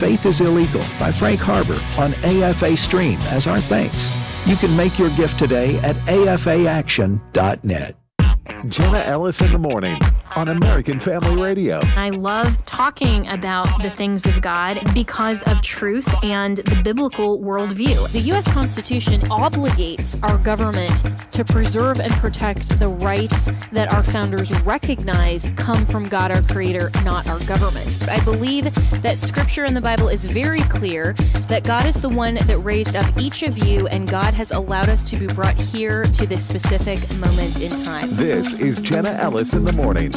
Faith is Illegal by Frank Harbor on AFA Stream as our thanks. You can make your gift today at afaaction.net. Jenna Ellis in the morning on American Family Radio. I love talking about the things of God because of truth and the biblical worldview. The U.S. Constitution obligates our government to preserve and protect the rights that our founders recognize come from God, our Creator, not our government. I believe that Scripture in the Bible is very clear that God is the one that raised up each of you, and God has allowed us to be brought here to this specific moment in time. This is Jenna Ellis in the morning.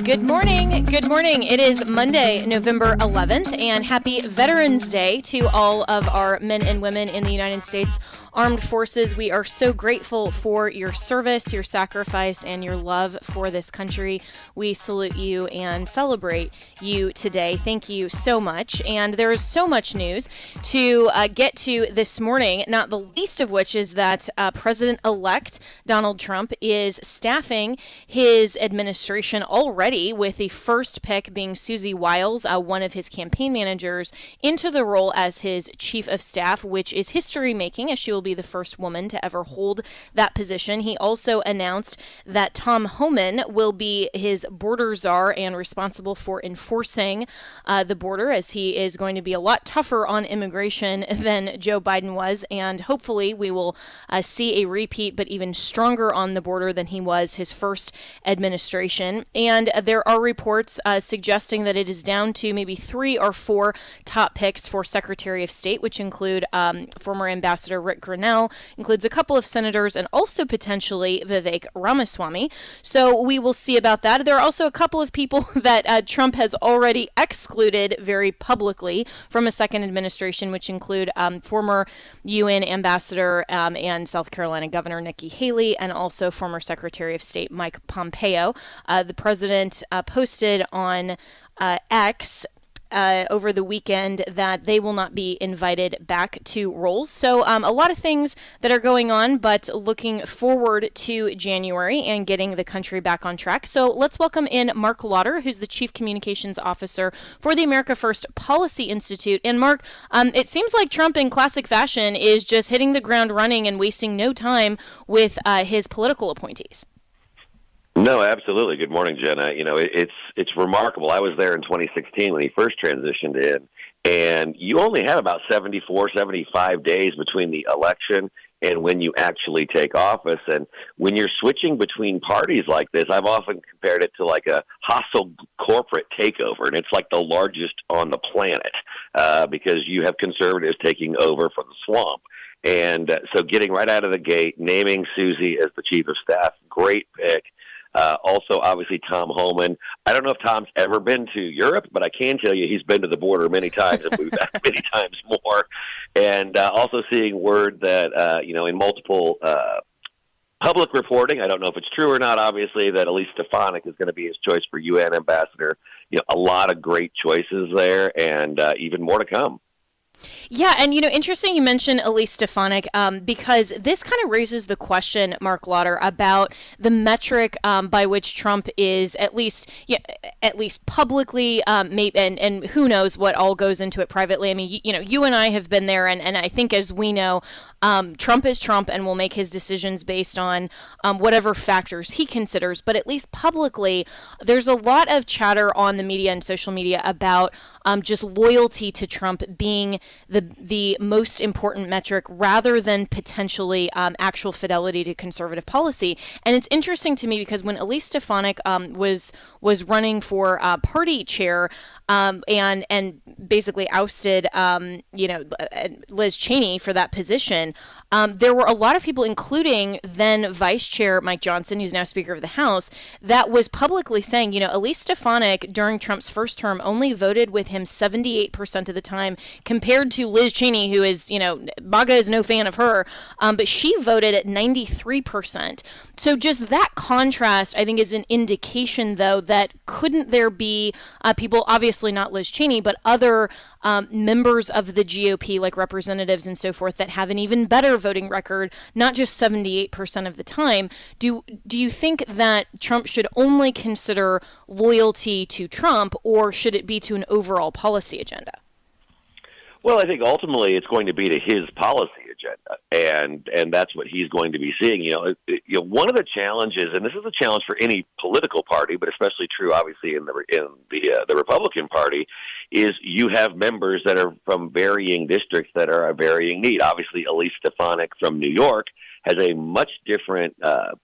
Good morning. Good morning. It is Monday, November 11th, and happy Veterans Day to all of our men and women in the United States Armed Forces. We are so grateful for your service, your sacrifice, and your love for this country. We salute you and celebrate you today. Thank you so much. And there is so much news to get to this morning, not the least of which is that President-elect Donald Trump is staffing his administration already, with the first pick being Susie Wiles, one of his campaign managers, into the role as his chief of staff, which is history-making, as she will be the first woman to ever hold that position. He also announced that Tom Homan will be his border czar and responsible for enforcing the border, as he is going to be a lot tougher on immigration than Joe Biden was, and hopefully we will see a repeat, but even stronger on the border than he was his first administration. And there are reports suggesting that it is down to maybe 3 or 4 top picks for Secretary of State, which include former Ambassador Rick Grinnell, includes a couple of senators, and also potentially Vivek Ramaswamy. So we will see about that. There are also a couple of people that Trump has already excluded very publicly from a second administration, which include former UN Ambassador and South Carolina Governor Nikki Haley, and also former Secretary of State Mike Pompeo. The president posted on X over the weekend that they will not be invited back to roles. So a lot of things that are going on, but looking forward to January and getting the country back on track. So let's welcome in Mark Lauder, who's the Chief Communications Officer for the America First Policy Institute. And Mark, it seems like Trump in classic fashion is just hitting the ground running and wasting no time with his political appointees. No, absolutely. Good morning, Jenna. You know, it's remarkable. I was there in 2016 when he first transitioned in, and you only had about 74, 75 days between the election and when you actually take office. And when you're switching between parties like this, I've often compared it to like a hostile corporate takeover, and it's like the largest on the planet because you have conservatives taking over for the swamp. And so getting right out of the gate, naming Susie as the chief of staff, great pick. Also, obviously, Tom Homan. I don't know if Tom's ever been to Europe, but I can tell you he's been to the border many times and moved back many times more. And also seeing word that, in multiple public reporting, I don't know if it's true or not, obviously, that Ellis Stefanik is going to be his choice for UN ambassador. You know, a lot of great choices there, and even more to come. Yeah, and interesting you mentioned Ellis Stefanik because this kind of raises the question, Mark Lauder, about the metric by which Trump is at least publicly, maybe, and who knows what all goes into it privately. I mean, you and I have been there, and I think as we know, Trump is Trump and will make his decisions based on whatever factors he considers. But at least publicly, there's a lot of chatter on the media and social media about just loyalty to Trump being the most important metric rather than potentially actual fidelity to conservative policy. And it's interesting to me because when Ellis Stefanik was running for party chair and basically ousted Liz Cheney for that position, there were a lot of people, including then Vice Chair Mike Johnson, who's now Speaker of the House, that was publicly saying, Ellis Stefanik during Trump's first term only voted with him 78% of the time compared to Liz Cheney, who is, MAGA is no fan of her, but she voted at 93%. So just that contrast, I think, is an indication, though, that couldn't there be people, obviously not Liz Cheney, but other members of the GOP, like representatives and so forth, that have an even better voting record, not just 78% of the time. Do you think that Trump should only consider loyalty to Trump, or should it be to an overall overall policy agenda? Well, I think ultimately it's going to be to his policy agenda, and that's what he's going to be seeing. One of the challenges, and this is a challenge for any political party, but especially true, obviously, in the Republican Party, is you have members that are from varying districts that are a varying need. Obviously, Ellis Stefanik from New York has a much different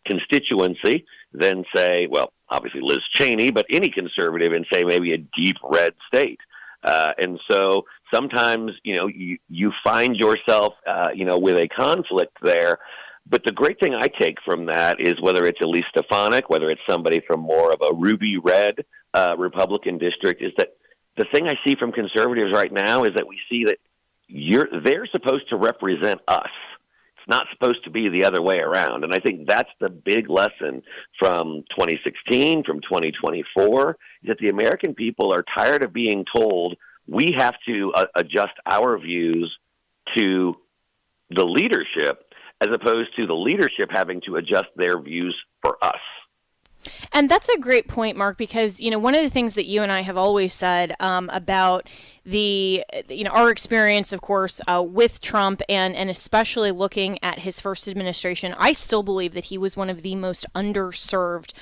constituency than, say, well, obviously Liz Cheney, but any conservative in, say, maybe a deep red state. And so sometimes, you find yourself, with a conflict there. But the great thing I take from that is whether it's Ellis Stefanik, whether it's somebody from more of a ruby red Republican district, is that the thing I see from conservatives right now is that we see that they're supposed to represent us. It's not supposed to be the other way around. And I think that's the big lesson from 2016, from 2024, is that the American people are tired of being told we have to adjust our views to the leadership as opposed to the leadership having to adjust their views for us. And that's a great point, Mark, because, one of the things that you and I have always said about our experience, of course, with Trump and especially looking at his first administration, I still believe that he was one of the most underserved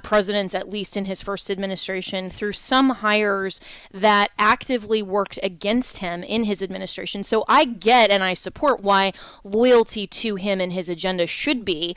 presidents, at least in his first administration, through some hires that actively worked against him in his administration. So I get and I support why loyalty to him and his agenda should be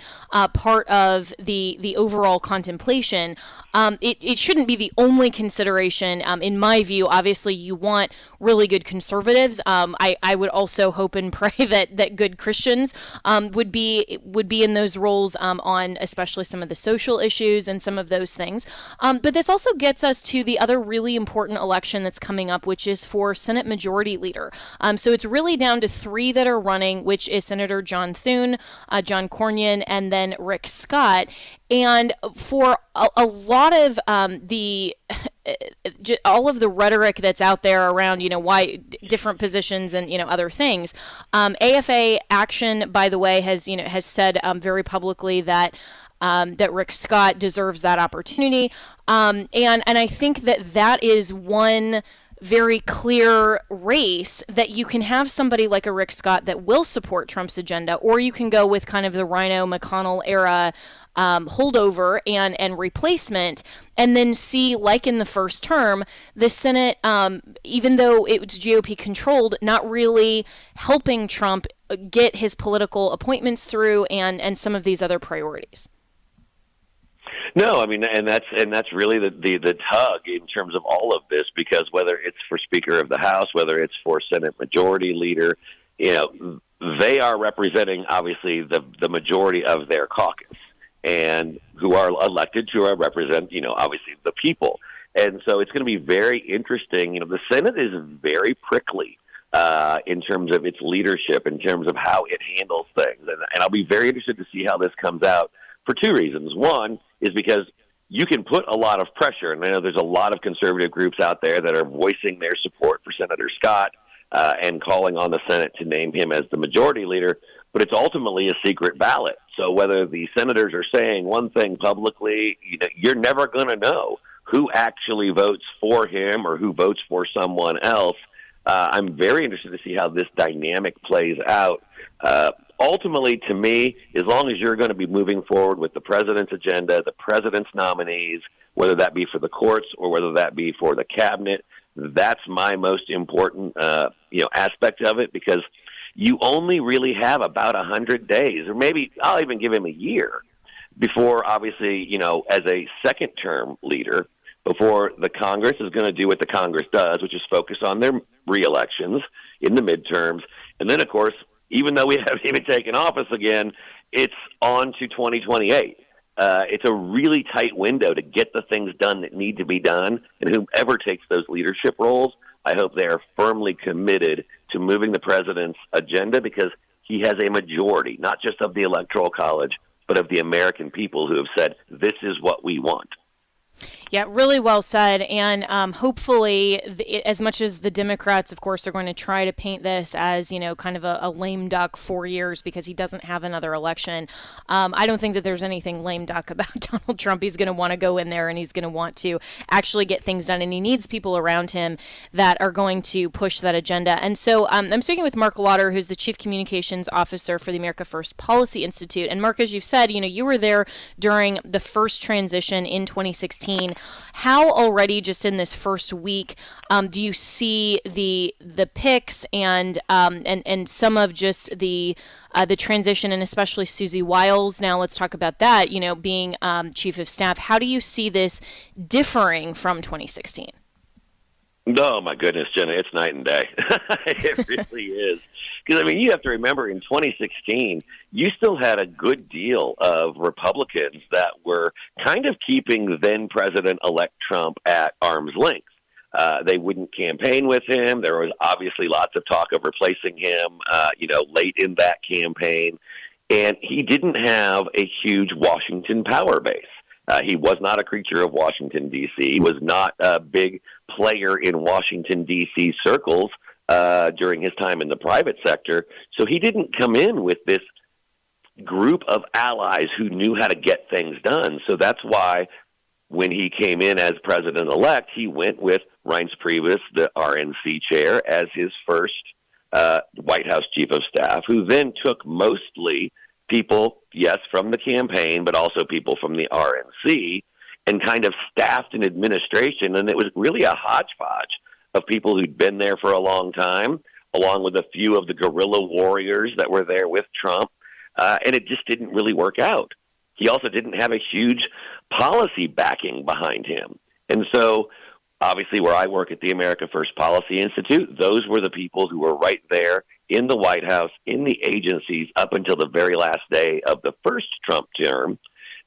part of the overall contemplation. It shouldn't be the only consideration. In my view, obviously, you want really good conservatives. I would also hope and pray that good Christians would be in those roles on especially some of the social issues and some of those things. But this also gets us to the other really important election that's coming up, which is for Senate Majority Leader. So it's really down to three that are running, which is Senator John Thune, John Cornyn, and then Rick Scott. And for a lot of all of the rhetoric that's out there around, why different positions and, other things, AFA Action, by the way, has said very publicly that Rick Scott deserves that opportunity. And I think that is one very clear race that you can have somebody like a Rick Scott that will support Trump's agenda, or you can go with kind of the Rhino McConnell era holdover and replacement, and then see, like in the first term, the Senate, even though it was GOP controlled, not really helping Trump get his political appointments through and some of these other priorities. No, I mean, and that's really the tug in terms of all of this, because whether it's for Speaker of the House, whether it's for Senate Majority Leader, they are representing obviously the majority of their caucus, and who are elected to represent, obviously the people. And so it's going to be very interesting. The Senate is very prickly in terms of its leadership, in terms of how it handles things. And I'll be very interested to see how this comes out for two reasons. One is because you can put a lot of pressure, and I know there's a lot of conservative groups out there that are voicing their support for Senator Scott and calling on the Senate to name him as the majority leader, but it's ultimately a secret ballot. So whether the senators are saying one thing publicly, you're never going to know who actually votes for him or who votes for someone else. I'm very interested to see how this dynamic plays out. Ultimately, to me, as long as you're going to be moving forward with the president's agenda, the president's nominees, whether that be for the courts or whether that be for the cabinet, that's my most important aspect of it, because you only really have about 100 days, or maybe I'll even give him a year, before obviously, as a second-term leader, before the Congress is going to do what the Congress does, which is focus on their re-elections in the midterms. And then, of course, even though we haven't even taken office again, it's on to 2028. It's a really tight window to get the things done that need to be done. And whoever takes those leadership roles, I hope they are firmly committed to moving the president's agenda, because he has a majority, not just of the Electoral College, but of the American people who have said, this is what we want. Yeah, really well said. And hopefully, as much as the Democrats, of course, are going to try to paint this as, kind of a lame duck 4 years because he doesn't have another election, I don't think that there's anything lame duck about Donald Trump. He's going to want to go in there and he's going to want to actually get things done. And he needs people around him that are going to push that agenda. And so I'm speaking with Mark Lauder, who's the Chief Communications Officer for the America First Policy Institute. And Mark, as you've said, you were there during the first transition in 2016. How already, just in this first week, do you see the picks and some of just the transition, and especially Susie Wiles? Now let's talk about that. Being chief of staff, how do you see this differing from 2016? Oh, my goodness, Jenna, it's night and day. It really is. Because, you have to remember in 2016, you still had a good deal of Republicans that were kind of keeping then-President-elect Trump at arm's length. They wouldn't campaign with him. There was obviously lots of talk of replacing him, late in that campaign. And he didn't have a huge Washington power base. He was not a creature of Washington, D.C. He was not a big player in Washington, D.C. circles during his time in the private sector. So he didn't come in with this group of allies who knew how to get things done. So that's why when he came in as president-elect, he went with Reince Priebus, the RNC chair, as his first White House chief of staff, who then took mostly people, yes, from the campaign, but also people from the RNC, and kind of staffed an administration. And it was really a hodgepodge of people who'd been there for a long time, along with a few of the guerrilla warriors that were there with Trump. And it just didn't really work out. He also didn't have a huge policy backing behind him. And so, obviously, where I work at the America First Policy Institute, those were the people who were right there in the White House, in the agencies, up until the very last day of the first Trump term.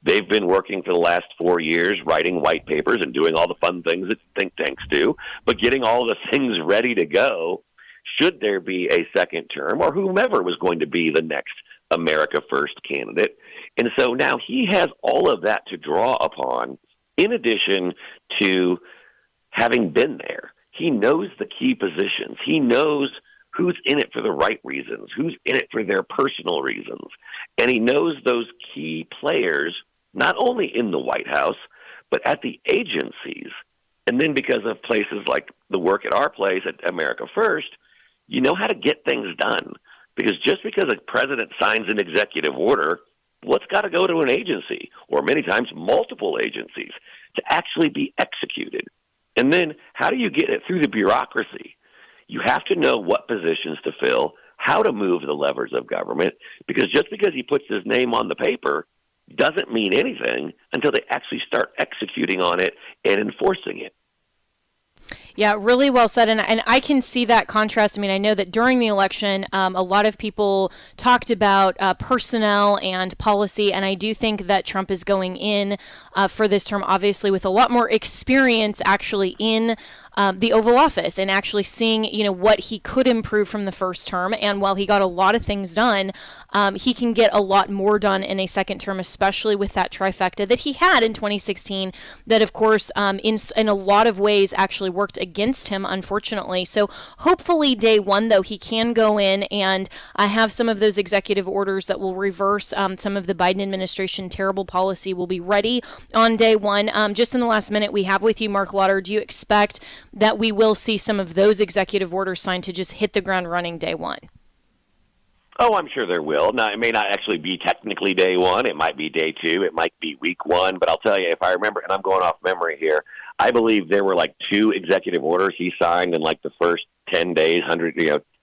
They've been working for the last 4 years, writing white papers and doing all the fun things that think tanks do, but getting all the things ready to go should there be a second term or whomever was going to be the next America First candidate. And so now he has all of that to draw upon, in addition to having been there. He knows the key positions. He knows who's in it for the right reasons, who's in it for their personal reasons. And he knows those key players, not only in the White House, but at the agencies. And then because of places like the work at our place at America First, you know how to get things done. Because just because a president signs an executive order, well, it's got to go to an agency, or many times multiple agencies, to actually be executed. And then how do you get it through the bureaucracy? You have to know what positions to fill, how to move the levers of government, because just because he puts his name on the paper doesn't mean anything until they actually start executing on it and enforcing it. Yeah, really well said. And I can see that contrast. I know that during the election, a lot of people talked about personnel and policy. And I do think that Trump is going in for this term, obviously, with a lot more experience actually in the Oval Office and actually seeing, what he could improve from the first term. And while he got a lot of things done, he can get a lot more done in a second term, especially with that trifecta that he had in 2016 that, of course, in a lot of ways actually worked against him, unfortunately. So hopefully day one, though, he can go in and have some of those executive orders that will reverse some of the Biden administration terrible policy will be ready on day one. Just in the last minute we have with you, Mark Lauder, do you expect that we will see some of those executive orders signed to just hit the ground running day one? Oh, I'm sure there will. Now, it may not actually be technically day one. It might be day two. It might be week one. But I'll tell you, if I remember, and I'm going off memory here, I believe there were like 2 executive orders he signed in like the first 10 days,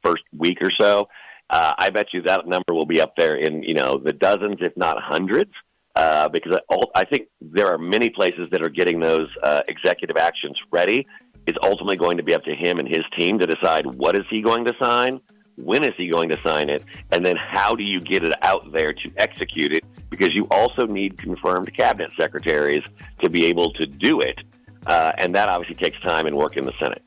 first week or so. I bet you that number will be up there in, the dozens, if not hundreds, because I think there are many places that are getting those executive actions ready. It's ultimately going to be up to him and his team to decide what is he going to sign, when is he going to sign it, and then how do you get it out there to execute it, because you also need confirmed cabinet secretaries to be able to do it, and that obviously takes time and work in the Senate.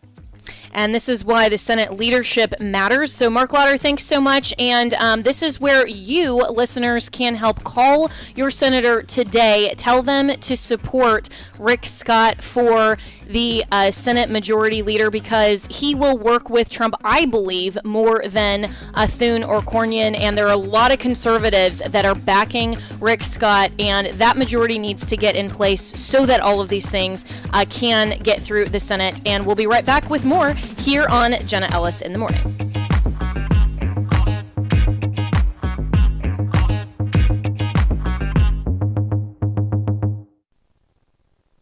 And this is why the Senate leadership matters. So Mark Lauder, thanks so much. And this is where you, listeners, can help call your senator today. Tell them to support Rick Scott for the Senate Majority Leader, because he will work with Trump, I believe, more than Thune or Cornyn. And there are a lot of conservatives that are backing Rick Scott, and that majority needs to get in place so that all of these things can get through the Senate. And we'll be right back with more here on Jenna Ellis in the Morning.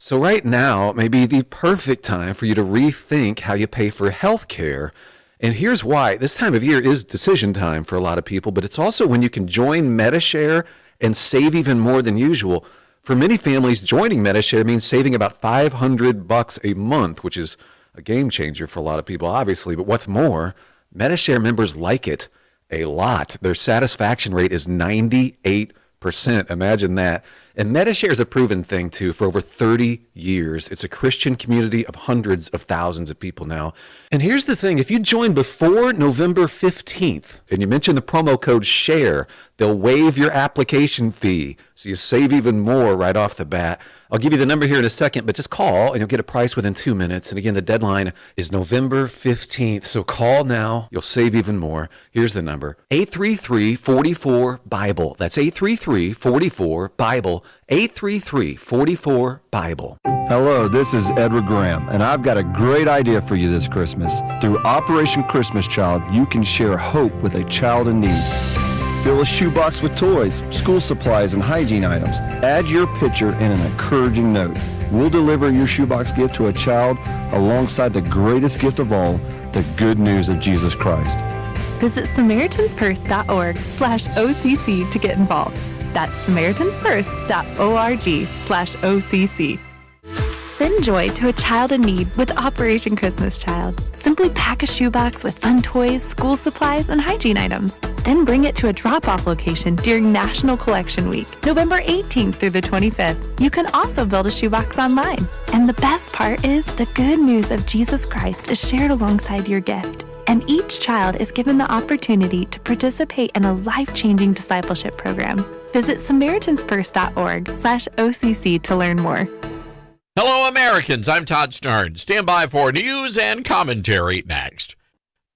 So right now may be the perfect time for you to rethink how you pay for health care. And here's why. This time of year is decision time for a lot of people, but it's also when you can join MediShare and save even more than usual. For many families, joining MediShare means saving about $500 a month, which is a game changer for a lot of people, obviously. But what's more, MediShare members like it a lot. Their satisfaction rate is 98%. Imagine that. And MediShare is a proven thing, too, for over 30 years. It's a Christian community of hundreds of thousands of people now. And here's the thing. If you join before November 15th and you mention the promo code SHARE, they'll waive your application fee, so you save even more right off the bat. I'll give you the number here in a second, but just call and you'll get a price within 2 minutes. And again, the deadline is November 15th. So call now. You'll save even more. Here's the number: 833-44-BIBLE. That's 833-44-BIBLE. 833-44-BIBLE. Hello, this is Edward Graham, and I've got a great idea for you this Christmas. Through Operation Christmas Child, you can share hope with a child in need. Fill a shoebox with toys, school supplies, and hygiene items. Add your picture and an encouraging note. We'll deliver your shoebox gift to a child alongside the greatest gift of all, the good news of Jesus Christ. Visit SamaritansPurse.org/OCC to get involved. That's SamaritansPurse.org/OCC. Send joy to a child in need with Operation Christmas Child. Simply pack a shoebox with fun toys, school supplies, and hygiene items. Then bring it to a drop-off location during National Collection Week, November 18th through the 25th. You can also build a shoebox online. And the best part is the good news of Jesus Christ is shared alongside your gift. And each child is given the opportunity to participate in a life-changing discipleship program. Visit SamaritansPurse.org/OCC to learn more. Hello, Americans. I'm Todd Stern. Stand by for news and commentary next.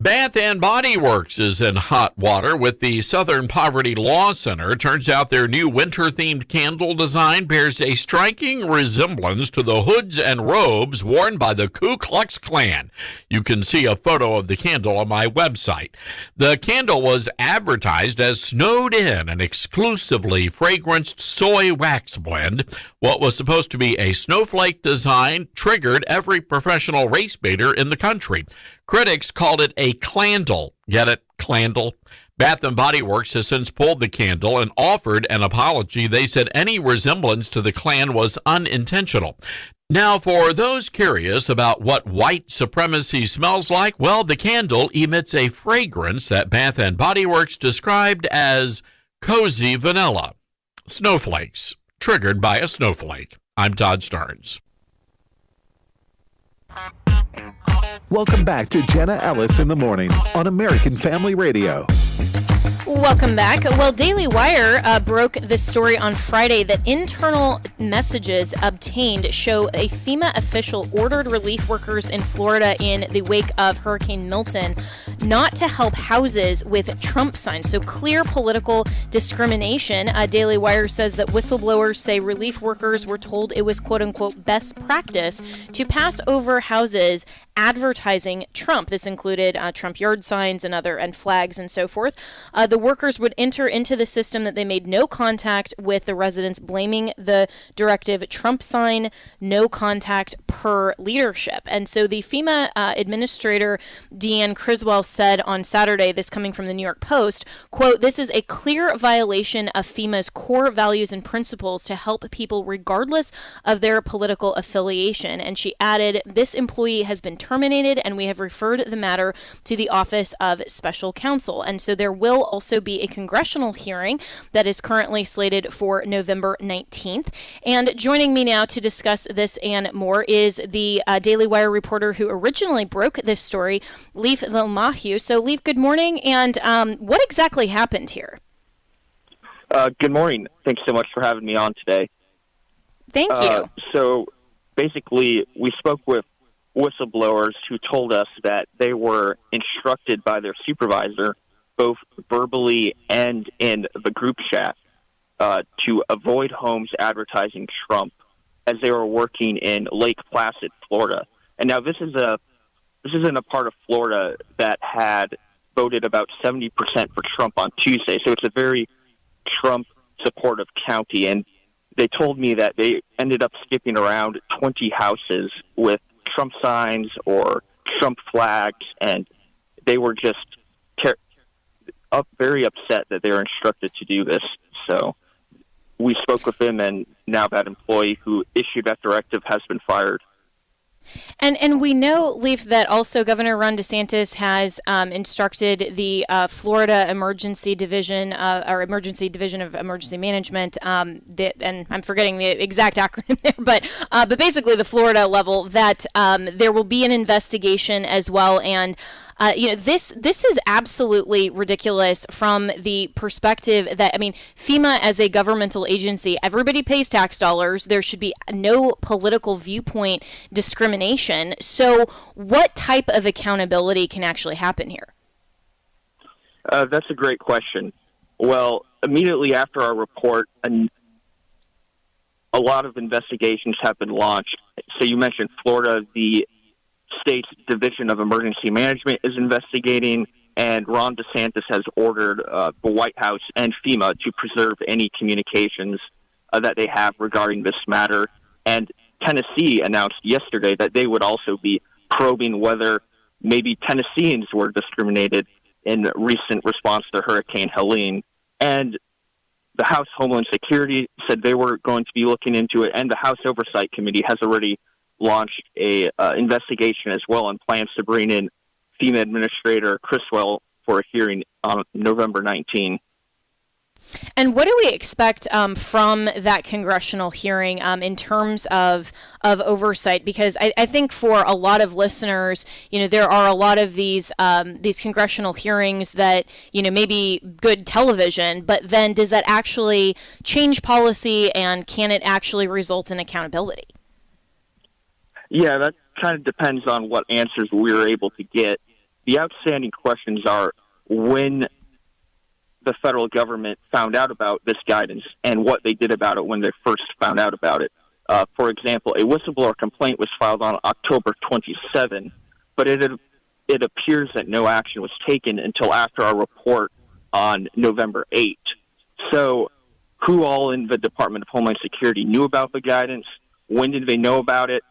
Bath and Body Works is in hot water with the Southern Poverty Law Center. Turns out their new winter-themed candle design bears a striking resemblance to the hoods and robes worn by the Ku Klux Klan. You can see a photo of the candle on my website. The candle was advertised as Snowed In, an exclusively fragranced soy wax blend. What was supposed to be a snowflake design triggered every professional race baiter in the country. Critics called it a clandle. Get it? Clandle. Bath & Body Works has since pulled the candle and offered an apology. They said any resemblance to the Klan was unintentional. Now, for those curious about what white supremacy smells like, well, the candle emits a fragrance that Bath & Body Works described as cozy vanilla. Snowflakes, triggered by a snowflake. I'm Todd Starnes. Welcome back to Jenna Ellis in the Morning on American Family Radio. Welcome back. Well, Daily Wire broke this story on Friday that internal messages obtained show a FEMA official ordered relief workers in Florida in the wake of Hurricane Milton not to help houses with Trump signs. So clear political discrimination. Daily Wire says that whistleblowers say relief workers were told it was quote unquote best practice to pass over houses advertising Trump. This included Trump yard signs and flags and so forth. The workers would enter into the system that they made no contact with the residents, blaming the directive Trump sign, no contact per leadership. And so the FEMA administrator, Deanne Criswell, said on Saturday, this coming from the New York Post, quote, "This is a clear violation of FEMA's core values and principles to help people regardless of their political affiliation." And she added, "This employee has been terminated, and we have referred the matter to the Office of Special Counsel." And so there will also be a congressional hearing that is currently slated for November 19th. And joining me now to discuss this and more is the Daily Wire reporter who originally broke this story, Leif Lilmahu. So, Leif, good morning. And what exactly happened here? Good morning. Thanks so much for having me on today. Thank you. So, basically, we spoke with whistleblowers who told us that they were instructed by their supervisor, both verbally and in the group chat, to avoid homes advertising Trump as they were working in Lake Placid, Florida. And now this is in a part of Florida that had voted about 70% for Trump on Tuesday. So it's a very Trump-supportive county. And they told me that they ended up skipping around 20 houses with Trump signs or Trump flags, and they were just very upset that they were instructed to do this. So we spoke with them, and now that employee who issued that directive has been fired. And we know, Leif, that also Governor Ron DeSantis has instructed the Florida Emergency Division or Emergency Division of Emergency Management, and I'm forgetting the exact acronym there, but basically the Florida level, that there will be an investigation as well. And this is absolutely ridiculous from the perspective that, I mean, FEMA as a governmental agency, everybody pays tax dollars. There should be no political viewpoint discrimination. So what type of accountability can actually happen here? That's a great question. Well, immediately after our report, a lot of investigations have been launched. So you mentioned Florida, the state's Division of Emergency Management is investigating, and Ron DeSantis has ordered the White House and FEMA to preserve any communications that they have regarding this matter. And Tennessee announced yesterday that they would also be probing whether maybe Tennesseans were discriminated in recent response to Hurricane Helene. And the House Homeland Security said they were going to be looking into it, and the House Oversight Committee has already launched a investigation as well, and plans to bring in FEMA Administrator Criswell for a hearing on November 19. And what do we expect from that congressional hearing in terms of oversight? Because I think for a lot of listeners, there are a lot of these congressional hearings that, may be good television, but then does that actually change policy, and can it actually result in accountability? Yeah, that kind of depends on what answers we're able to get. The outstanding questions are when the federal government found out about this guidance and what they did about it when they first found out about it. For example, a whistleblower complaint was filed on October 27, but it appears that no action was taken until after our report on November 8. So who all in the Department of Homeland Security knew about the guidance? When did they know about it?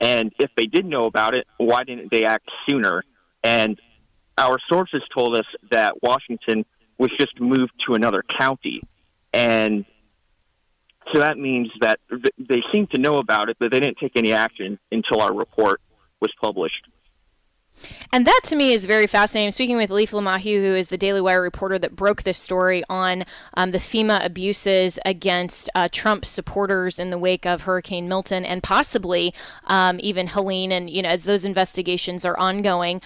And if they did know about it, why didn't they act sooner? And our sources told us that Washington was just moved to another county. And so that means that they seem to know about it, but they didn't take any action until our report was published. And that to me is very fascinating. I'm speaking with Leif Lilmahu, who is the Daily Wire reporter that broke this story on the FEMA abuses against Trump supporters in the wake of Hurricane Milton and possibly even Helene, and as those investigations are ongoing,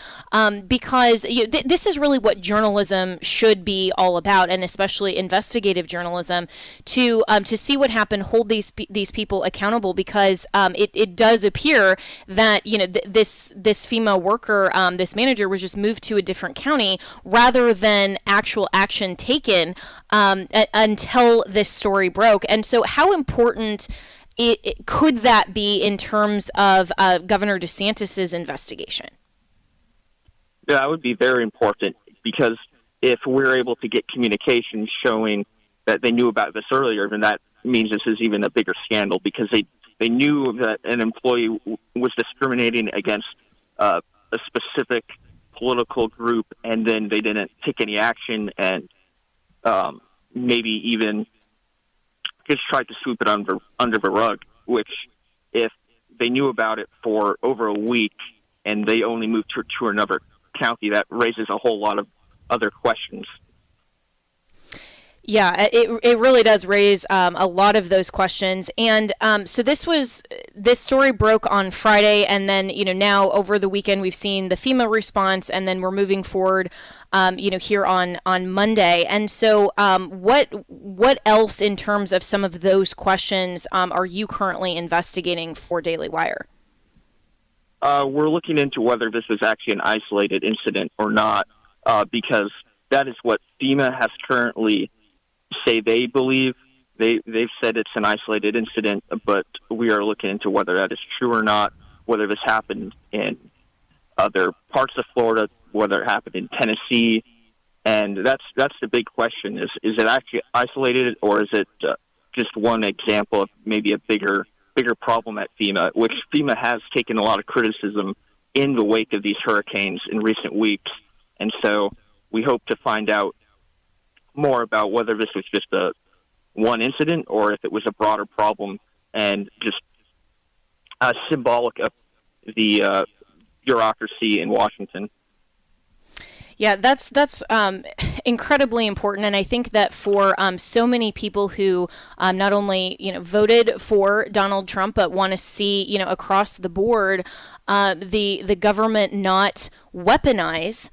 because this is really what journalism should be all about, and especially investigative journalism, to see what happened, hold these people accountable, because it does appear that this FEMA worker, this manager, was just moved to a different county rather than actual action taken until this story broke. And so how important could that be in terms of Governor DeSantis's investigation? Yeah, that would be very important, because if we're able to get communication showing that they knew about this earlier, then that means this is even a bigger scandal, because they knew that an employee was discriminating against a specific political group, and then they didn't take any action and maybe even just tried to sweep it under the rug, which if they knew about it for over a week and they only moved to another county, that raises a whole lot of other questions. Yeah, it really does raise a lot of those questions. And so this story broke on Friday, and then now over the weekend we've seen the FEMA response, and then we're moving forward here on Monday. And so what else in terms of some of those questions are you currently investigating for Daily Wire? We're looking into whether this was actually an isolated incident or not, because that is what FEMA has currently say they believe. They've said it's an isolated incident, but we are looking into whether that is true or not, whether this happened in other parts of Florida, whether it happened in Tennessee, and that's the big question: is it actually isolated, or is it just one example of maybe a bigger problem at FEMA, which FEMA has taken a lot of criticism in the wake of these hurricanes in recent weeks, and so we hope to find out more about whether this was just one incident or if it was a broader problem and just symbolic of the bureaucracy in Washington. Yeah, that's incredibly important, and I think that for so many people who not only voted for Donald Trump but want to see across the board the government not weaponize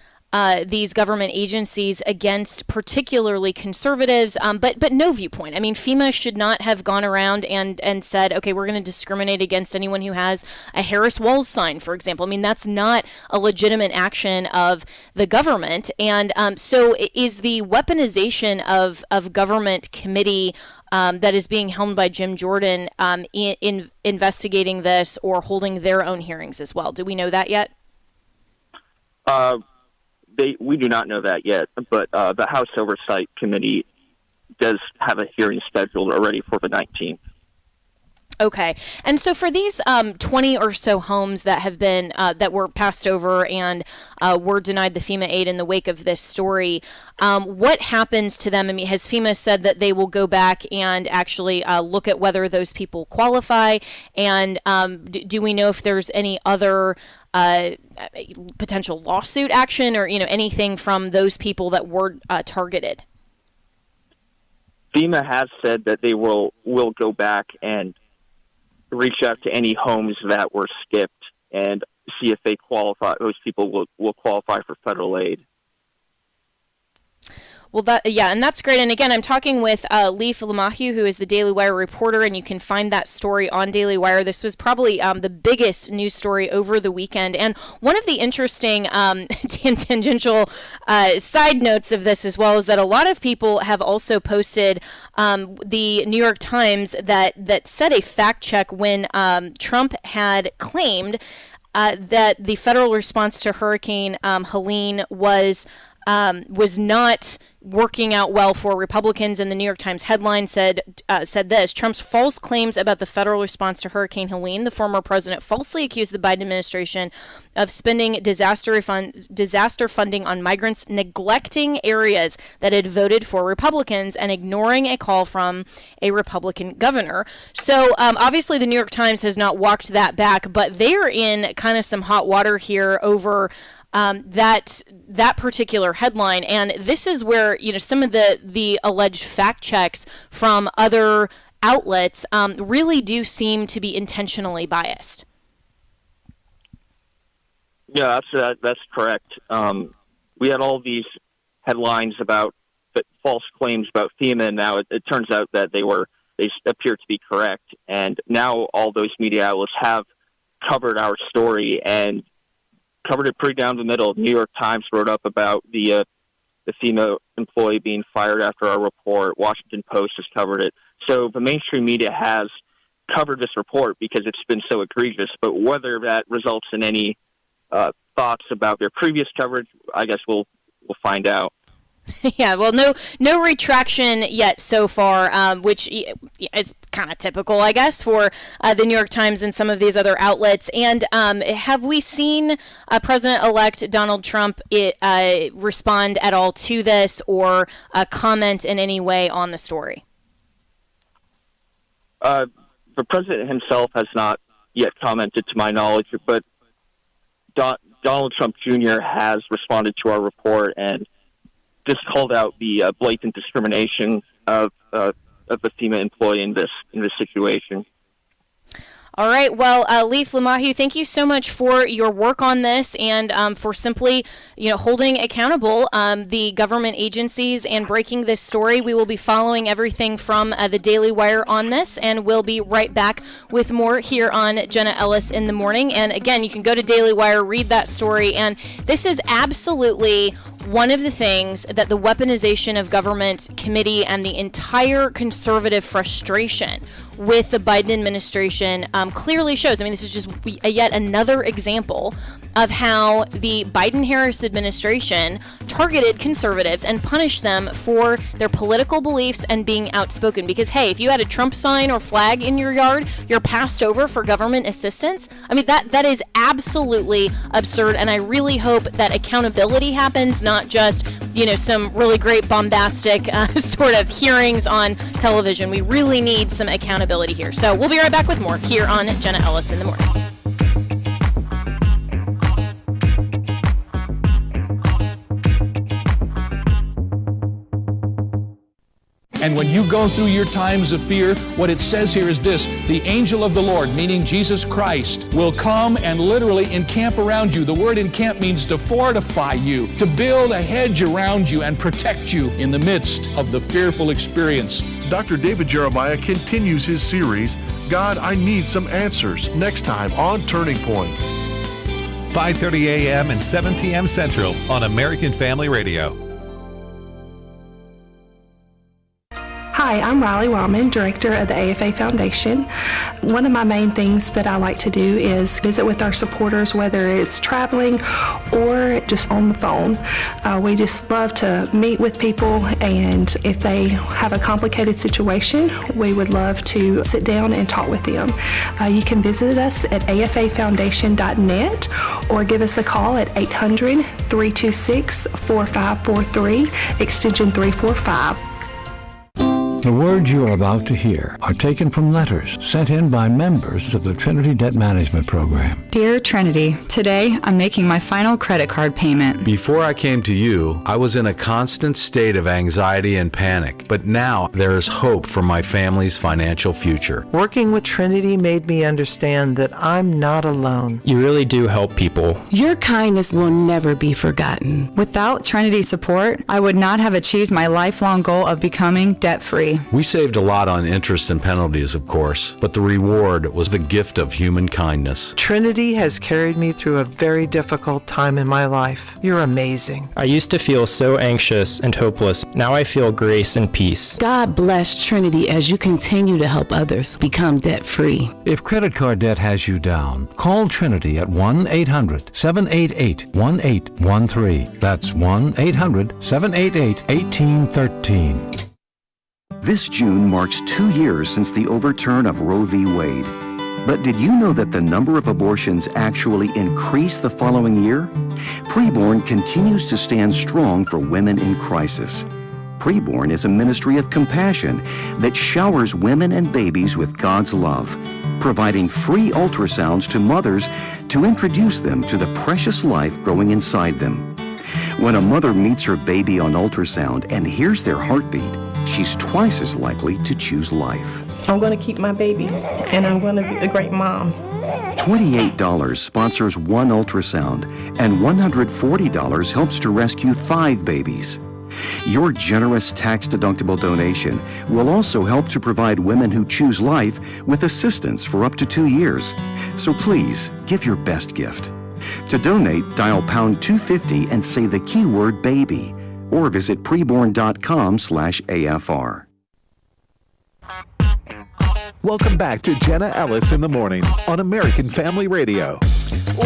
these government agencies against particularly conservatives, but no viewpoint. I mean, FEMA should not have gone around and said, okay, we're going to discriminate against anyone who has a Harris Walls sign, for example. I mean, that's not a legitimate action of the government. And so is the weaponization of government committee that is being helmed by Jim Jordan in investigating this or holding their own hearings as well? Do we know that yet? We do not know that yet, but the House Oversight Committee does have a hearing scheduled already for the 19th. Okay, and so for these 20 or so homes that have been that were passed over and were denied the FEMA aid in the wake of this story, what happens to them? I mean, has FEMA said that they will go back and actually look at whether those people qualify? And do we know if there's any other potential lawsuit action or anything from those people that were targeted? FEMA has said that they will go back and reach out to any homes that were skipped and see if they qualify. Those people will qualify for federal aid. Well, and that's great. And again, I'm talking with Leif Lemahue, who is the Daily Wire reporter, and you can find that story on Daily Wire. This was probably the biggest news story over the weekend. And one of the interesting tangential side notes of this as well is that a lot of people have also posted the New York Times that said a fact check when Trump had claimed that the federal response to Hurricane Helene was not working out well for Republicans, and the New York Times headline said this: Trump's false claims about the federal response to Hurricane Helene. The former president falsely accused the Biden administration of spending disaster funding on migrants, neglecting areas that had voted for Republicans, and ignoring a call from a Republican governor. So obviously the New York Times has not walked that back, but they're in kind of some hot water here over that particular headline, and this is where some of the alleged fact checks from other outlets really do seem to be intentionally biased. Yeah, that's correct. We had all these headlines about false claims about FEMA, and now it turns out that they appear to be correct, and now all those media outlets have covered our story and covered it pretty down the middle. The New York Times wrote up about the FEMA employee being fired after our report. Washington Post has covered it. So the mainstream media has covered this report because it's been so egregious. But whether that results in any thoughts about their previous coverage, I guess we'll find out. Yeah, well, no retraction yet so far, which it's kind of typical, I guess, for the New York Times and some of these other outlets. And have we seen President-elect Donald Trump respond at all to this or comment in any way on the story? The president himself has not yet commented, to my knowledge, but Donald Trump Jr. has responded to our report and just called out the blatant discrimination of the FEMA employee in this situation. All right. Well, Leif Lemahieu, thank you so much for your work on this and for simply, holding accountable the government agencies and breaking this story. We will be following everything from the Daily Wire on this, and we'll be right back with more here on Jenna Ellis in the Morning. And again, you can go to Daily Wire, read that story, and this is absolutely one of the things that the weaponization of government committee and the entire conservative frustration with the Biden administration clearly shows. I mean, this is just yet another example of how the Biden-Harris administration targeted conservatives and punished them for their political beliefs and being outspoken. Because, hey, if you had a Trump sign or flag in your yard, you're passed over for government assistance. I mean, that is absolutely absurd, and I really hope that accountability happens, not just, some really great bombastic sort of hearings on television. We really need some accountability here. So we'll be right back with more here on Jenna Ellis in the Morning. And when you go through your times of fear, what it says here is this: the angel of the Lord, meaning Jesus Christ, will come and literally encamp around you. The word encamp means to fortify you, to build a hedge around you and protect you in the midst of the fearful experience. Dr. David Jeremiah continues his series, God, I Need Some Answers, next time on Turning Point. 5:30 a.m. and 7 p.m. Central on American Family Radio. Hi, I'm Riley Wildman, Director of the AFA Foundation. One of my main things that I like to do is visit with our supporters, whether it's traveling or just on the phone. We just love to meet with people, and if they have a complicated situation, we would love to sit down and talk with them. You can visit us at afafoundation.net or give us a call at 800-326-4543, extension 345. The words you are about to hear are taken from letters sent in by members of the Trinity Debt Management Program. Dear Trinity, today I'm making my final credit card payment. Before I came to you, I was in a constant state of anxiety and panic, but now there is hope for my family's financial future. Working with Trinity made me understand that I'm not alone. You really do help people. Your kindness will never be forgotten. Without Trinity support, I would not have achieved my lifelong goal of becoming debt-free. We saved a lot on interest and penalties, of course, but the reward was the gift of human kindness. Trinity has carried me through a very difficult time in my life. You're amazing. I used to feel so anxious and hopeless. Now I feel grace and peace. God bless Trinity as you continue to help others become debt-free. If credit card debt has you down, call Trinity at 1-800-788-1813. That's 1-800-788-1813. This June marks 2 years since the overturn of Roe v. Wade. But did you know that the number of abortions actually increased the following year? Preborn continues to stand strong for women in crisis. Preborn is a ministry of compassion that showers women and babies with God's love, providing free ultrasounds to mothers to introduce them to the precious life growing inside them. When a mother meets her baby on ultrasound and hears their heartbeat, she's twice as likely to choose life. I'm going to keep my baby, and I'm going to be a great mom. $28 sponsors one ultrasound, and $140 helps to rescue 5 babies. Your generous tax-deductible donation will also help to provide women who choose life with assistance for up to 2 years. So please, give your best gift. To donate, dial pound 250 and say the keyword baby, or visit preborn.com/AFR. Welcome back to Jenna Ellis in the Morning on American Family Radio.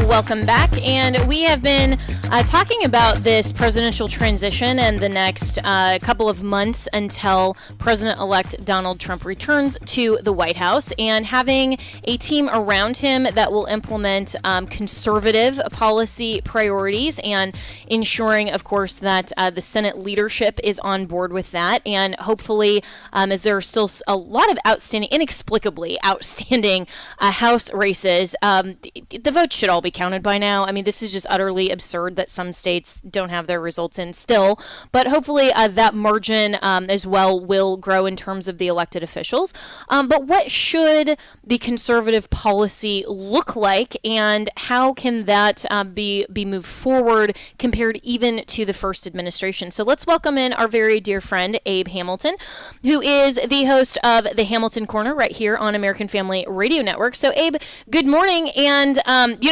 Welcome back. And we have been talking about this presidential transition and the next couple of months until President-elect Donald Trump returns to the White House, and having a team around him that will implement conservative policy priorities and ensuring, of course, that the Senate leadership is on board with that. And hopefully, as there are still a lot of inexplicably outstanding House races, the votes should all be counted by now. I mean, this is just utterly absurd that some states don't have their results in still, but hopefully that margin as well will grow in terms of the elected officials. But what should the conservative policy look like, and how can that be moved forward compared even to the first administration? So let's welcome in our very dear friend, Abe Hamilton, who is the host of the Hamilton Corner right here on American Family Radio Network. So Abe, good morning. And,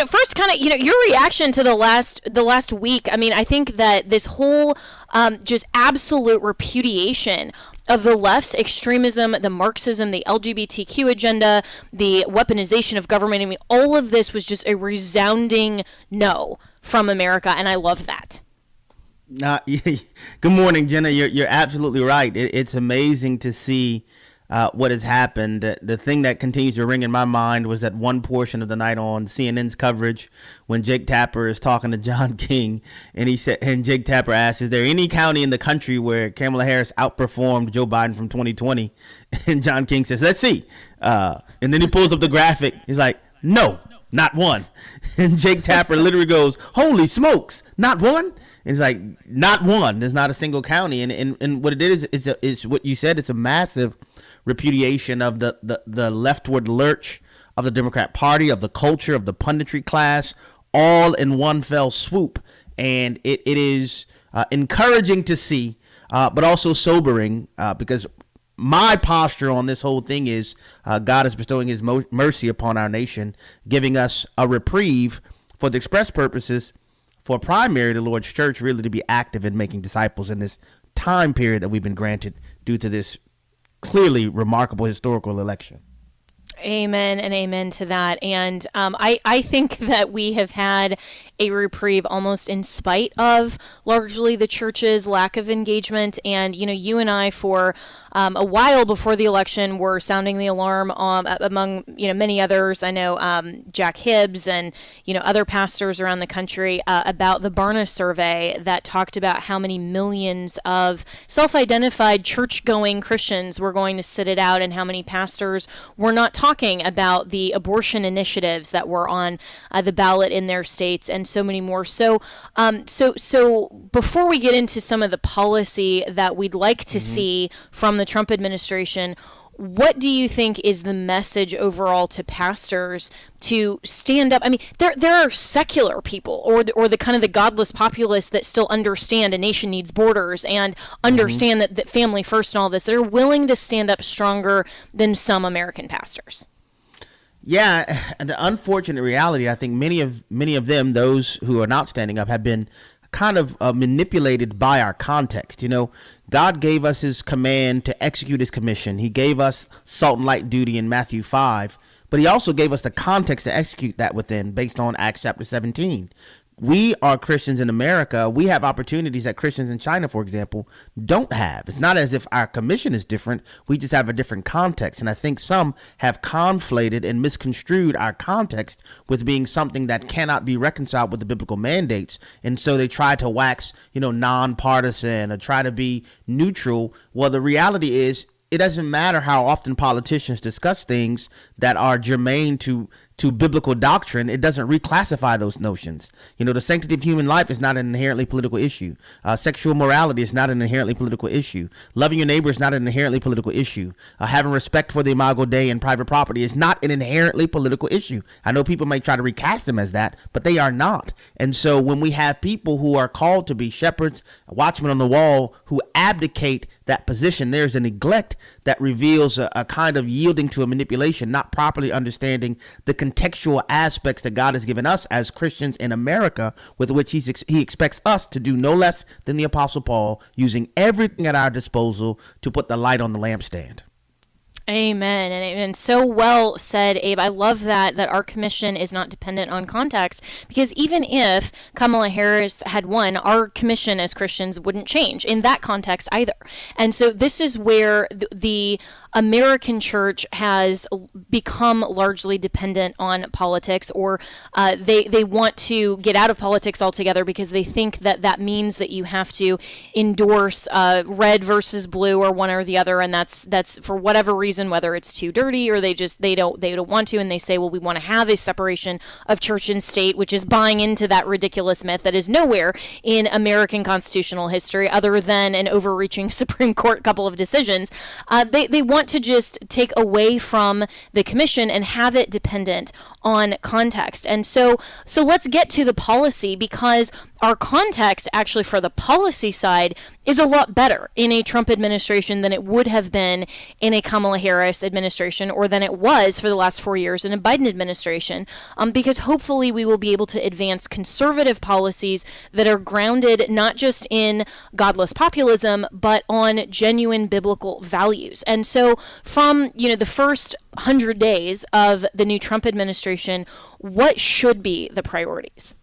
first kind of, your reaction to the last week. I mean, I think that this whole just absolute repudiation of the left's extremism, the Marxism, the LGBTQ agenda, the weaponization of government, I mean, all of this was just a resounding no from America, and I love that. Good morning, Jenna. You're absolutely right. It's amazing to see what has happened. The thing that continues to ring in my mind was that one portion of the night on CNN's coverage when Jake Tapper is talking to John King, and Jake Tapper asks, "Is there any county in the country where Kamala Harris outperformed Joe Biden from 2020?" And John King says, "Let's see." And then he pulls up the graphic. He's like, "No, not one." And Jake Tapper literally goes, "Holy smokes, not one?" And it's like, not one. There's not a single county. And what it is, it's what you said. It's a massive repudiation of the leftward lurch of the Democrat Party, of the culture, of the punditry class, all in one fell swoop. And it is encouraging to see, but also sobering, because my posture on this whole thing is God is bestowing his mercy upon our nation, giving us a reprieve for the express purposes for primary the Lord's church really to be active in making disciples in this time period that we've been granted due to this clearly remarkable historical election. Amen and amen to that. And I think that we have had a reprieve almost in spite of largely the church's lack of engagement. And, you and I for a while before the election were sounding the alarm among, many others. I know Jack Hibbs and, other pastors around the country about the Barna survey that talked about how many millions of self-identified church-going Christians were going to sit it out, and how many pastors were not talking about the abortion initiatives that were on the ballot in their states, and so many more. So before we get into some of the policy that we'd like to see from the Trump administration, what do you think is the message overall to pastors to stand up? I mean, there are secular people or the kind of the godless populace that still understand a nation needs borders and understand that family first and all this. They're willing to stand up stronger than some American pastors. Yeah, the unfortunate reality, I think many of them, those who are not standing up, have been kind of manipulated by our context. God gave us his command to execute his commission. He gave us salt and light duty in Matthew 5, but he also gave us the context to execute that within based on Acts chapter 17. We are Christians in America. We have opportunities that Christians in China, for example, don't have. It's not as if our commission is different. We just have a different context. And I think some have conflated and misconstrued our context with being something that cannot be reconciled with the biblical mandates. And so they try to wax, nonpartisan or try to be neutral. Well, the reality is, it doesn't matter how often politicians discuss things that are germane to biblical doctrine. It doesn't reclassify those notions. The sanctity of human life is not an inherently political issue. Sexual morality is not an inherently political issue. Loving your neighbor is not an inherently political issue. Having respect for the Imago Dei and private property is not an inherently political issue. I know people may try to recast them as that, but they are not. And so when we have people who are called to be shepherds, watchmen on the wall, who abdicate that position, there's a neglect that reveals a kind of yielding to a manipulation, not properly understanding the contextual aspects that God has given us as Christians in America, with which he expects us to do no less than the Apostle Paul, using everything at our disposal to put the light on the lampstand. Amen. And so well said, Abe. I love that our commission is not dependent on context, because even if Kamala Harris had won, our commission as Christians wouldn't change in that context either. And so this is where the American church has become largely dependent on politics, or they want to get out of politics altogether because they think that means that you have to endorse red versus blue or one or the other, and that's for whatever reason, whether it's too dirty or they don't want to, and they say, well, we want to have a separation of church and state, which is buying into that ridiculous myth that is nowhere in American constitutional history other than an overreaching Supreme Court couple of decisions. They want to just take away from the commission and have it dependent on context. And so let's get to the policy, because our context actually for the policy side is a lot better in a Trump administration than it would have been in a Kamala Harris administration, or than it was for the last 4 years in a Biden administration, because hopefully we will be able to advance conservative policies that are grounded not just in godless populism, but on genuine biblical values. And so from the first 100 days of the new Trump administration, what should be the priorities?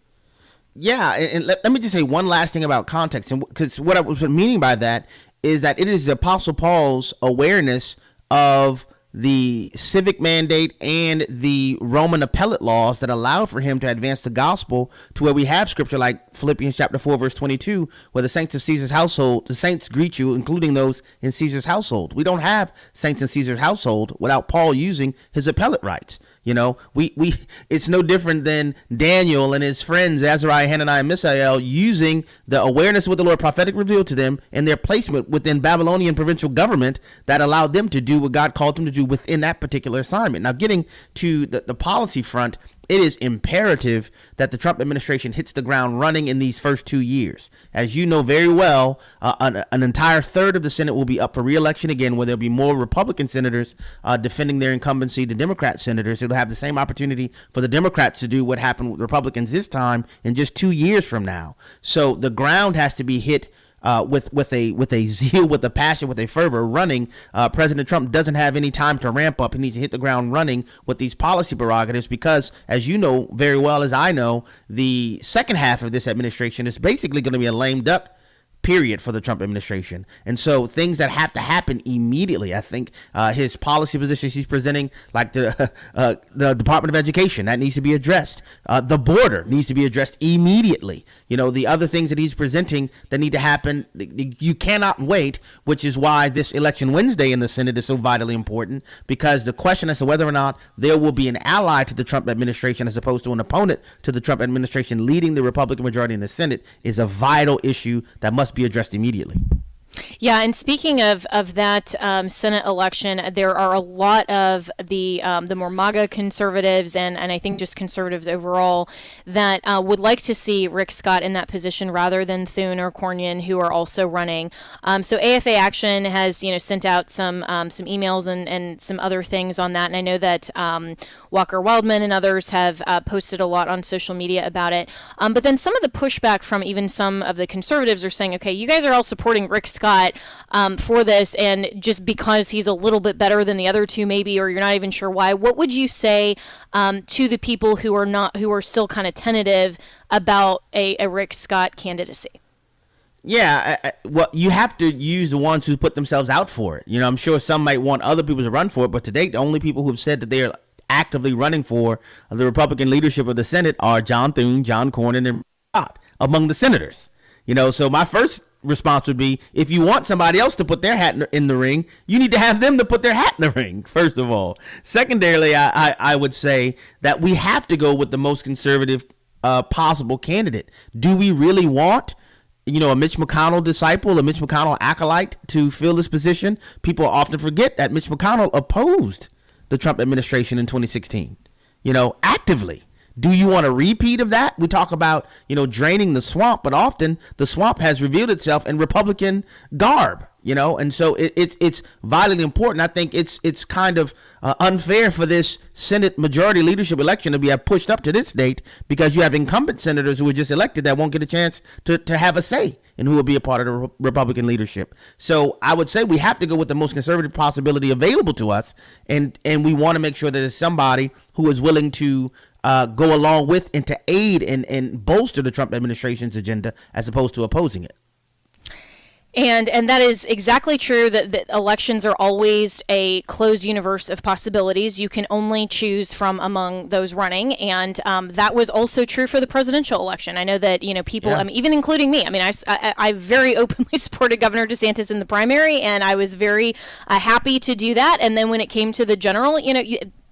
Yeah, and let me just say one last thing about context, and because what I was meaning by that is that it is the Apostle Paul's awareness of the civic mandate and the Roman appellate laws that allowed for him to advance the gospel to where we have scripture like Philippians chapter 4 verse 22, where the saints of Caesar's household, the saints greet you, including those in Caesar's household. We don't have saints in Caesar's household without Paul using his appellate rights. It's no different than Daniel and his friends Azariah, Hananiah, and Mishael using the awareness of what the Lord prophetic revealed to them and their placement within Babylonian provincial government that allowed them to do what God called them to do within that particular assignment. Now, getting to the policy front, it is imperative that the Trump administration hits the ground running in these first 2 years. As you know very well, an entire third of the Senate will be up for re-election again, where there'll be more Republican senators defending their incumbency to Democrat senators. It'll have the same opportunity for the Democrats to do what happened with Republicans this time in just 2 years from now. So the ground has to be hit with a zeal, with a passion, with a fervor running. President Trump doesn't have any time to ramp up. He needs to hit the ground running with these policy prerogatives because, as you know very well as I know, the second half of this administration is basically going to be a lame duck period for the Trump administration. And so things that have to happen immediately, I think his policy positions he's presenting, like the Department of Education, that needs to be addressed. The border needs to be addressed immediately. The other things that he's presenting that need to happen, you cannot wait, which is why this election Wednesday in the Senate is so vitally important, because the question as to whether or not there will be an ally to the Trump administration as opposed to an opponent to the Trump administration leading the Republican majority in the Senate is a vital issue that must be addressed immediately. Yeah, and speaking of that Senate election, there are a lot of the more MAGA conservatives and I think just conservatives overall that would like to see Rick Scott in that position rather than Thune or Cornyn, who are also running. So AFA Action has sent out some emails and some other things on that, and I know that Walker Wildman and others have posted a lot on social media about it. But then some of the pushback from even some of the conservatives are saying, okay, you guys are all supporting Rick Scott for this, and just because he's a little bit better than the other two maybe, or you're not even sure why, what would you say to the people who are still kind of tentative about a Rick Scott candidacy? Yeah, well, you have to use the ones who put themselves out for it. I'm sure some might want other people to run for it, but to date, the only people who've said that they are actively running for the Republican leadership of the Senate are John Thune, John Cornyn, and Scott among the senators. So my first response would be, if you want somebody else to put their hat in the ring, you need to have them to put their hat in the ring, first of all. Secondarily, I would say that we have to go with the most conservative possible candidate. Do we really want a Mitch McConnell disciple, a Mitch McConnell acolyte to fill this position? People often forget that Mitch McConnell opposed the Trump administration in 2016, actively. Do you want a repeat of that? We talk about, draining the swamp, but often the swamp has revealed itself in Republican garb, and so it's vitally important. I think it's kind of unfair for this Senate majority leadership election to be pushed up to this date because you have incumbent senators who were just elected that won't get a chance to have a say and who will be a part of the Republican leadership. So I would say we have to go with the most conservative possibility available to us, and we want to make sure that there's somebody who is willing to go along with and to aid and bolster the Trump administration's agenda as opposed to opposing it. And that is exactly true, that elections are always a closed universe of possibilities. You can only choose from among those running. And that was also true for the presidential election. I know that, people, even including me, I very openly supported Governor DeSantis in the primary, and I was very happy to do that. And then when it came to the general,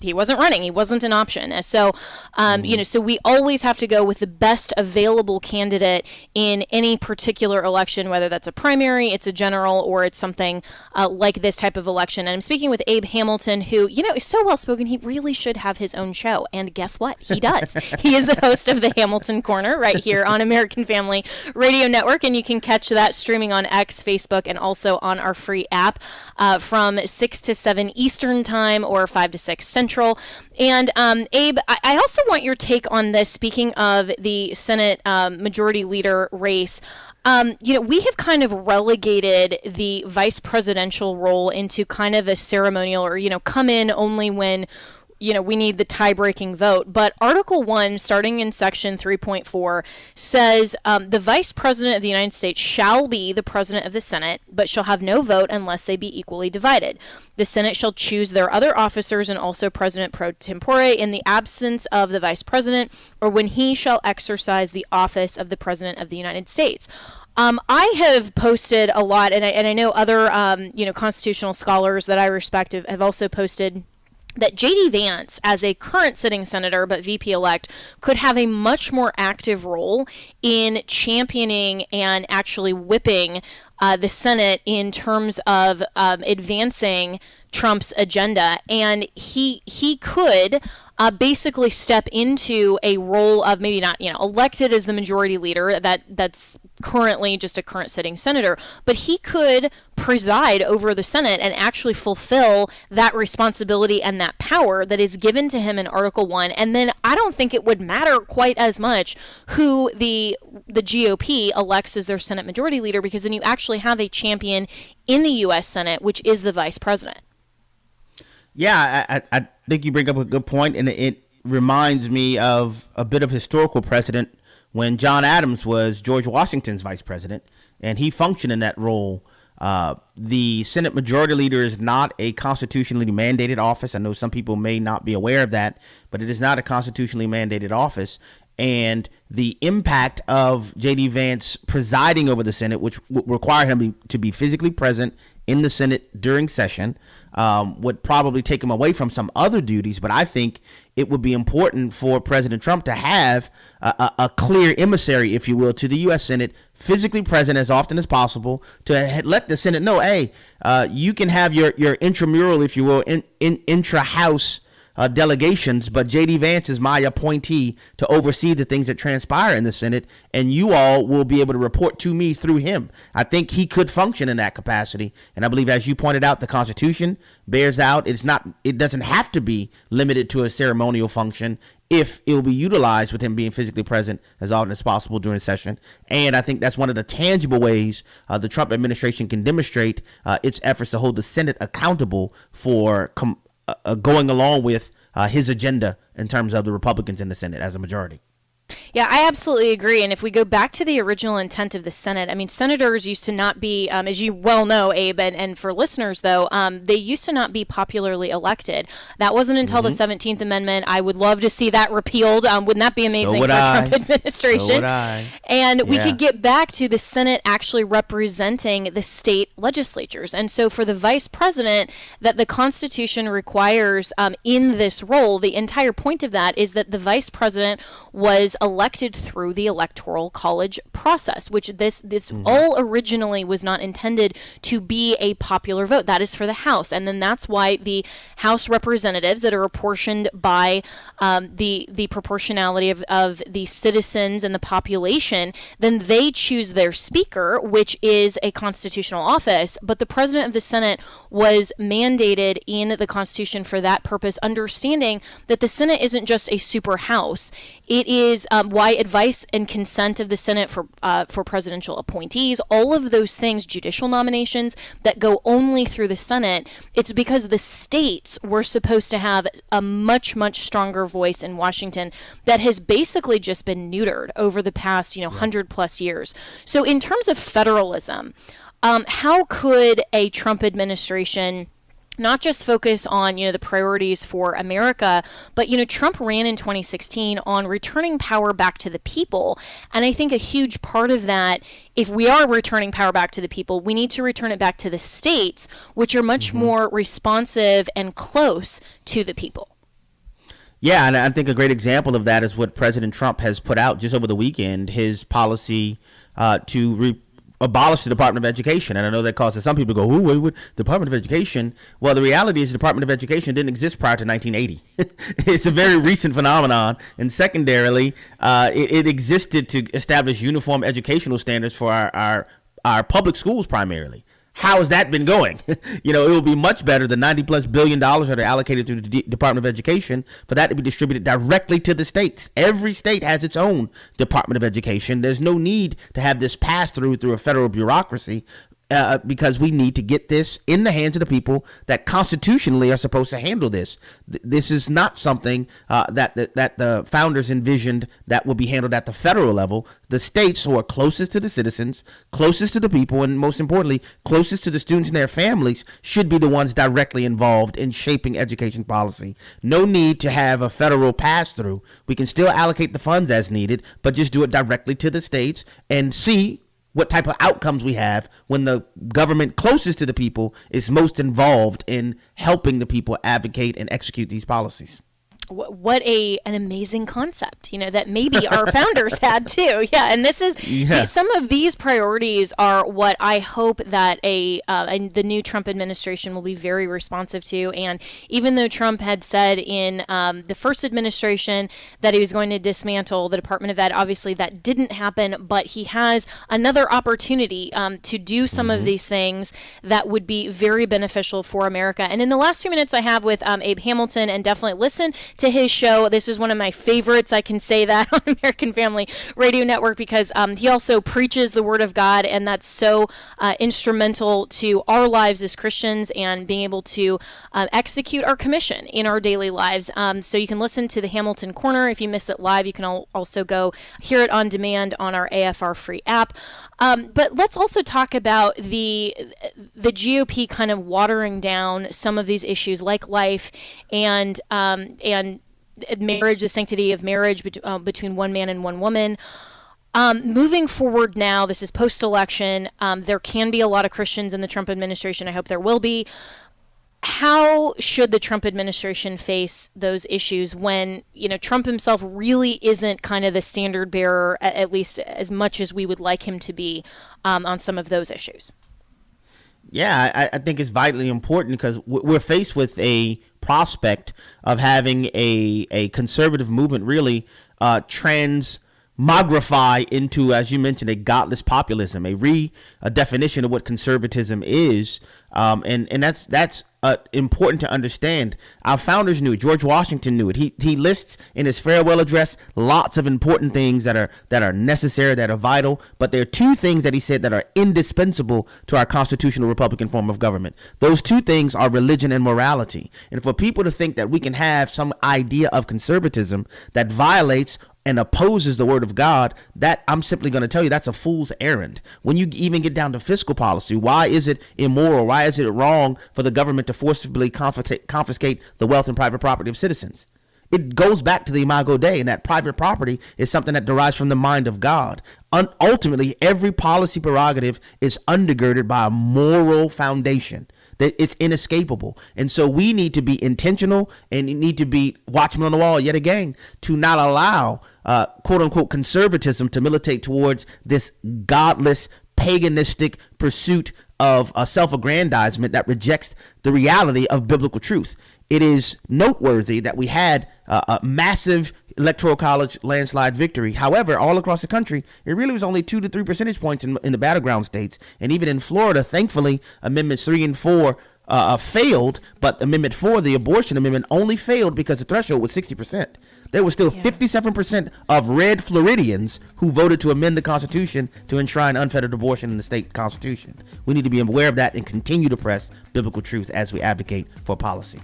he wasn't running. He wasn't an option. So, so we always have to go with the best available candidate in any particular election, whether that's a primary, it's a general, or it's something like this type of election. And I'm speaking with Abe Hamilton, who, is so well-spoken. He really should have his own show. And guess what? He does. He is the host of the Hamilton Corner right here on American Family Radio Network. And you can catch that streaming on X, Facebook, and also on our free app from 6 to 7 Eastern Time or 5 to 6 Central. And Abe, I also want your take on this. Speaking of the Senate Majority Leader race, we have kind of relegated the vice presidential role into kind of a ceremonial, or come in only when we need the tie-breaking vote. But Article 1, starting in Section 3.4, says the Vice President of the United States shall be the President of the Senate, but shall have no vote unless they be equally divided. The Senate shall choose their other officers and also President pro tempore in the absence of the Vice President, or when he shall exercise the office of the President of the United States. I have posted a lot, and I know other constitutional scholars that I respect have also posted that J.D. Vance, as a current sitting senator but VP-elect, could have a much more active role in championing and actually whipping the Senate in terms of advancing Trump's agenda. And he could basically step into a role of maybe not, elected as the majority leader, that's currently just a current sitting senator, but he could preside over the Senate and actually fulfill that responsibility and that power that is given to him in Article 1. And then I don't think it would matter quite as much who the GOP elects as their Senate majority leader, because then you actually have a champion in the U.S. Senate, which is the vice president. Yeah, I think you bring up a good point, and it reminds me of a bit of historical precedent when John Adams was George Washington's vice president, and he functioned in that role. The Senate Majority Leader is not a constitutionally mandated office. I know some people may not be aware of that, but it is not a constitutionally mandated office. And the impact of J.D. Vance presiding over the Senate, which would require him to be physically present in the Senate during session, would probably take him away from some other duties. But I think it would be important for President Trump to have a clear emissary, if you will, to the U.S. Senate, physically present as often as possible, to let the Senate know, hey, you can have your intramural, if you will, intra-house delegations, but J.D. Vance is my appointee to oversee the things that transpire in the Senate, and you all will be able to report to me through him. I think he could function in that capacity, and I believe, as you pointed out, the Constitution bears out it doesn't have to be limited to a ceremonial function if it will be utilized with him being physically present as often as possible during session. And I think that's one of the tangible ways the Trump administration can demonstrate its efforts to hold the Senate accountable for going along with his agenda in terms of the Republicans in the Senate as a majority. Yeah, I absolutely agree. And if we go back to the original intent of the Senate, I mean, senators used to not be, as you well know, Abe, and for listeners, though, they used to not be popularly elected. That wasn't until the 17th Amendment. I would love to see that repealed. Wouldn't that be amazing for Trump administration? So would I. And we could get back to the Senate actually representing the state legislatures. And so for the vice president that the Constitution requires in this role, the entire point of that is that the vice president was elected through the Electoral College process, which this all originally was not intended to be a popular vote. That is for the House. And then that's why the House representatives that are apportioned by the proportionality of the citizens and the population, then they choose their speaker, which is a constitutional office. But the president of the Senate was mandated in the Constitution for that purpose, understanding that the Senate isn't just a super House. It is why advice and consent of the Senate for presidential appointees, all of those things, judicial nominations that go only through the Senate, it's because the states were supposed to have a much, much stronger voice in Washington that has basically just been neutered over the past, 100 plus years. So in terms of federalism, how could a Trump administration not just focus on, the priorities for America, but, Trump ran in 2016 on returning power back to the people. And I think a huge part of that, if we are returning power back to the people, we need to return it back to the states, which are much more responsive and close to the people. Yeah, and I think a great example of that is what President Trump has put out just over the weekend, his policy to abolish the Department of Education. And I know that causes some people to go, ooh, wait, Department of Education. Well, the reality is the Department of Education didn't exist prior to 1980. It's a very recent phenomenon. And secondarily, it existed to establish uniform educational standards for our public schools primarily. How has that been going? It will be much better than $90+ billion that are allocated to the Department of Education for that to be distributed directly to the states. Every state has its own Department of Education. There's no need to have this pass through a federal bureaucracy. Because we need to get this in the hands of the people that constitutionally are supposed to handle this. This is not something that the founders envisioned that would be handled at the federal level. The states, who are closest to the citizens, closest to the people, and most importantly, closest to the students and their families, should be the ones directly involved in shaping education policy. No need to have a federal pass-through. We can still allocate the funds as needed, but just do it directly to the states and see what type of outcomes we have when the government closest to the people is most involved in helping the people advocate and execute these policies. What an amazing concept, that maybe our founders had too. Yeah, and this is some of these priorities are what I hope that the new Trump administration will be very responsive to. And even though Trump had said in the first administration that he was going to dismantle the Department of Ed, obviously that didn't happen, but he has another opportunity to do some of these things that would be very beneficial for America. And in the last 2 minutes I have with Abe Hamilton, and definitely listen to his show. This is one of my favorites. I can say that on American Family Radio Network because he also preaches the Word of God, and that's so instrumental to our lives as Christians and being able to execute our commission in our daily lives. So you can listen to the Hamilton Corner. If you miss it live, you can also go hear it on demand on our AFR free app. But let's also talk about the GOP kind of watering down some of these issues like life and marriage, the sanctity of marriage between one man and one woman. Moving forward now, this is post-election. There can be a lot of Christians in the Trump administration. I hope there will be. How should the Trump administration face those issues when, Trump himself really isn't kind of the standard bearer, at least as much as we would like him to be on some of those issues? Yeah, I think it's vitally important because we're faced with a prospect of having a conservative movement really transmogrify into, as you mentioned, a godless populism, a definition of what conservatism is. And that's important to understand. Our founders knew it. George Washington knew it. He lists in his farewell address lots of important things that are necessary, that are vital. But there are two things that he said that are indispensable to our constitutional Republican form of government. Those two things are religion and morality. And for people to think that we can have some idea of conservatism that violates and opposes the Word of God, that I'm simply going to tell you that's a fool's errand. When you even get down to fiscal policy, why is it immoral? Why is it wrong for the government to forcibly confiscate the wealth and private property of citizens? It goes back to the Imago Dei, and that private property is something that derives from the mind of God. Ultimately, every policy prerogative is undergirded by a moral foundation that it's inescapable. And so we need to be intentional and need to be watchmen on the wall yet again to not allow quote unquote conservatism to militate towards this godless, paganistic pursuit of self-aggrandizement that rejects the reality of biblical truth. It is noteworthy that we had a massive electoral college landslide victory. However, all across the country, it really was only 2 to 3 percentage points in the battleground states. And even in Florida, thankfully, Amendments 3 and 4 failed, but Amendment 4, the abortion amendment, only failed because the threshold was 60%. There were still 57% of red Floridians who voted to amend the Constitution to enshrine unfettered abortion in the state constitution. We need to be aware of that and continue to press biblical truth as we advocate for policy.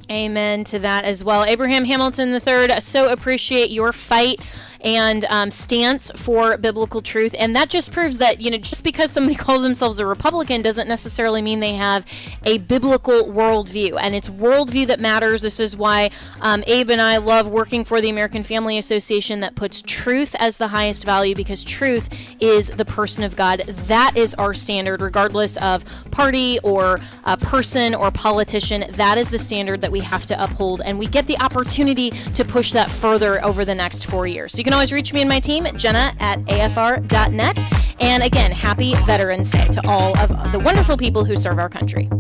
Amen to that as well. Abraham Hamilton III, so appreciate your fight and stance for biblical truth. And that just proves that, just because somebody calls themselves a Republican doesn't necessarily mean they have a biblical worldview. And it's worldview that matters. This is why Abe and I love working for the American Family Association that puts truth as the highest value, because truth is the person of God. That is our standard, regardless of party or person or politician. That is the standard that we have to uphold. And we get the opportunity to push that further over the next 4 years. So you can always reach me and my team, Jenna@afr.net. And again, happy Veterans Day to all of the wonderful people who serve our country.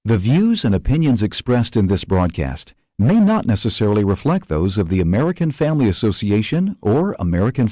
The views and opinions expressed in this broadcast may not necessarily reflect those of the American Family Association or American Family